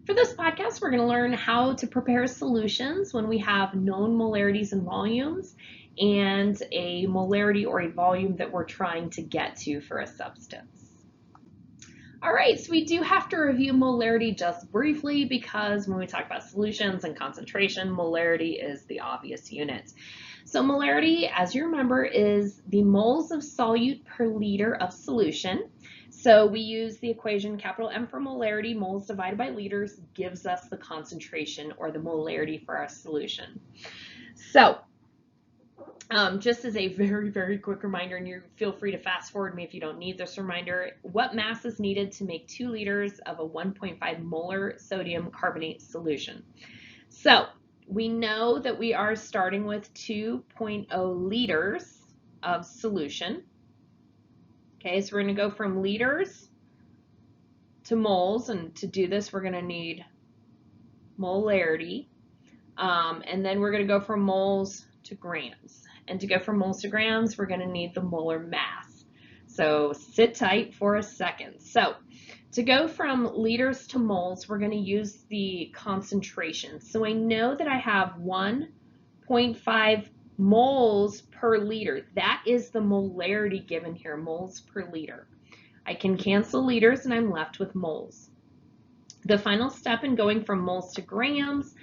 For this podcast, we're going to learn how to prepare solutions when we have known molarities and volumes and a molarity or a volume that we're trying to get to for a substance. All right, so we do have to review molarity just briefly because when we talk about solutions and concentration, molarity is the obvious unit. So molarity, as you remember, is the moles of solute per liter of solution. So we use the equation capital M for molarity, moles divided by liters gives us the concentration or the molarity for our solution. So just as a very, very quick reminder, and you feel free to fast forward me if you don't need this reminder, what mass is needed to make 2 liters of a 1.5 molar sodium carbonate solution? So we know that we are starting with 2.0 liters of solution. Okay, so we're going to go from liters to moles, and to do this, we're going to need molarity, and then we're going to go from moles to grams. And to go from moles to grams, we're going to need the molar mass. So sit tight for a second. So to go from liters to moles, we're going to use the concentration. So I know that I have 1.5 moles per liter. That is the molarity given here, moles per liter. I can cancel liters and I'm left with moles. The final step in going from moles to grams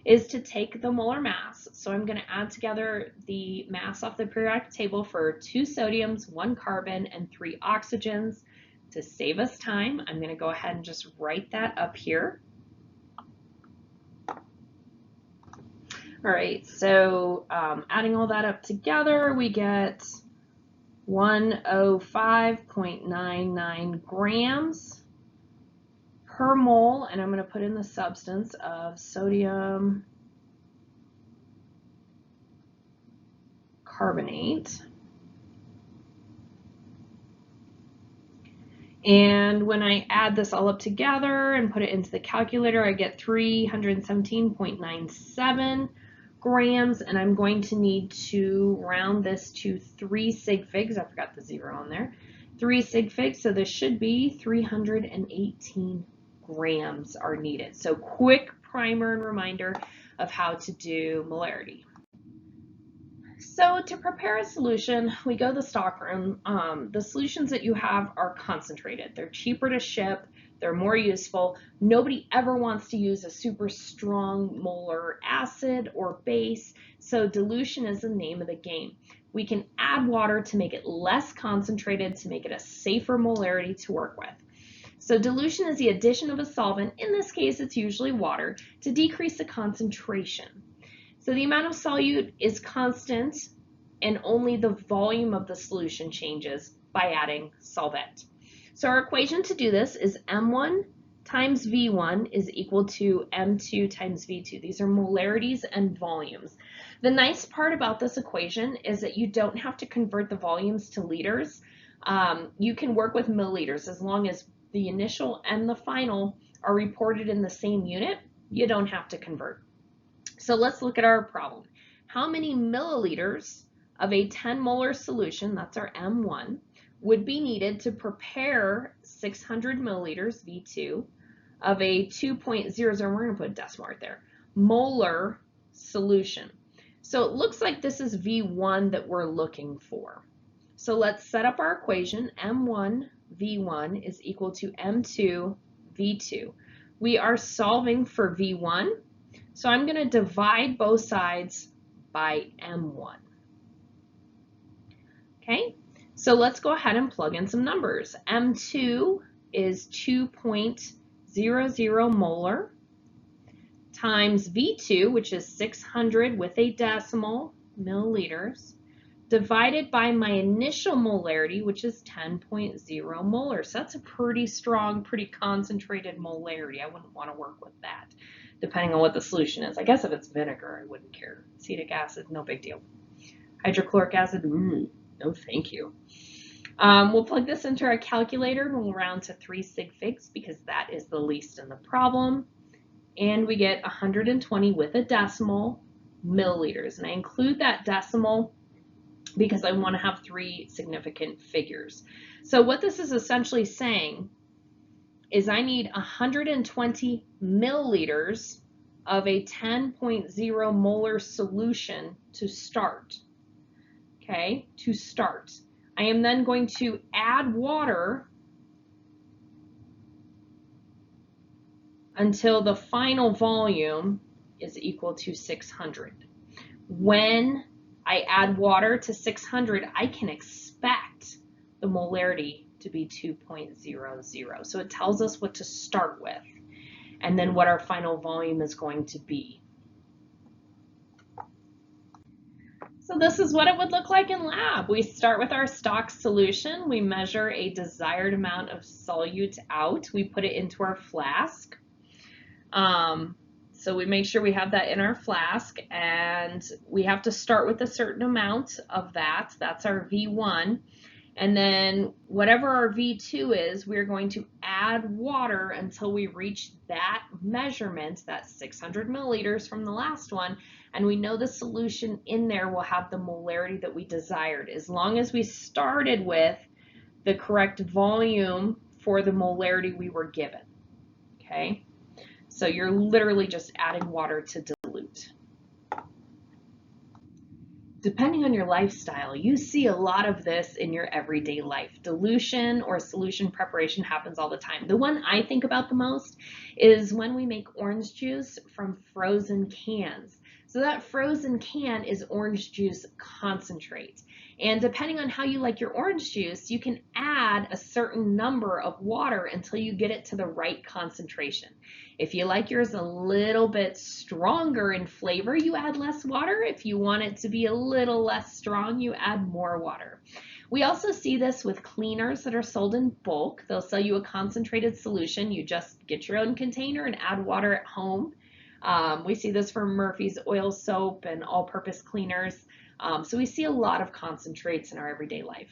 is to take the molar mass. So I'm going to add together the mass off the periodic table for 2 sodiums, 1 carbon, and 3 oxygens. To save us time, I'm going to go ahead and just write that up here. All right, so adding all that up together, we get 105.99 grams per mole, and I'm going to put in the substance of sodium carbonate. And when I add this all up together and put it into the calculator, I get 317.97 grams, and I'm going to need to round this to 3 sig figs. I forgot the 0 on there. 3 sig figs, so this should be 318 grams are needed. So quick primer and reminder of how to do molarity. So to prepare a solution, we go to the stockroom. The solutions that you have are concentrated. They're cheaper to ship. They're more useful. Nobody ever wants to use a super strong molar acid or base, so dilution is the name of the game. We can add water to make it less concentrated, to make it a safer molarity to work with. So dilution is the addition of a solvent, in this case it's usually water, to decrease the concentration. So the amount of solute is constant and only the volume of the solution changes by adding solvent. So our equation to do this is M1 times V1 is equal to M2 times V2. These are molarities and volumes. The nice part about this equation is that you don't have to convert the volumes to liters. You can work with milliliters as long as the initial and the final are reported in the same unit. You don't have to convert. So let's look at our problem. How many milliliters of a 10 molar solution, that's our M1, would be needed to prepare 600 milliliters, V2, of a 2.00, we're going to put a decimal right there, molar solution. So it looks like this is V1 that we're looking for. So let's set up our equation. M1 V1 is equal to M2 V2. We are solving for V1, so I'm going to divide both sides by M1. Okay, so let's go ahead and plug in some numbers. M2 is 2.00 molar times V2, which is 600 with a decimal milliliters, divided by my initial molarity, which is 10.0 molar. So that's a pretty strong, pretty concentrated molarity. I wouldn't want to work with that, depending on what the solution is. I guess if it's vinegar, I wouldn't care. Acetic acid, no big deal. Hydrochloric acid, no thank you. We'll plug this into our calculator and we'll round to 3 sig figs because that is the least in the problem. And we get 120 with a decimal milliliters. And I include that decimal because I want to have 3 significant figures. So what this is essentially saying is I need 120 milliliters of a 10.0 molar solution to start. Okay, to start. I am then going to add water until the final volume is equal to 600. When I add water to 600, I can expect the molarity to be 2.00. So it tells us what to start with and then what our final volume is going to be. So this is what it would look like in lab. We start with our stock solution. We measure a desired amount of solute out. We put it into our flask. So we make sure we have that in our flask, and we have to start with a certain amount of that. That's our V1. And then whatever our V2 is, we're going to add water until we reach that measurement, that 600 milliliters from the last one. And we know the solution in there will have the molarity that we desired, as long as we started with the correct volume for the molarity we were given. Okay, so you're literally just adding water to dilute. Depending on your lifestyle, you see a lot of this in your everyday life. Dilution or solution preparation happens all the time. The one I think about the most is when we make orange juice from frozen cans. So that frozen can is orange juice concentrate. And depending on how you like your orange juice, you can add a certain number of water until you get it to the right concentration. If you like yours a little bit stronger in flavor, you add less water. If you want it to be a little less strong, you add more water. We also see this with cleaners that are sold in bulk. They'll sell you a concentrated solution. You just get your own container and add water at home. We see this for Murphy's oil soap and all-purpose cleaners. So we see a lot of concentrates in our everyday life.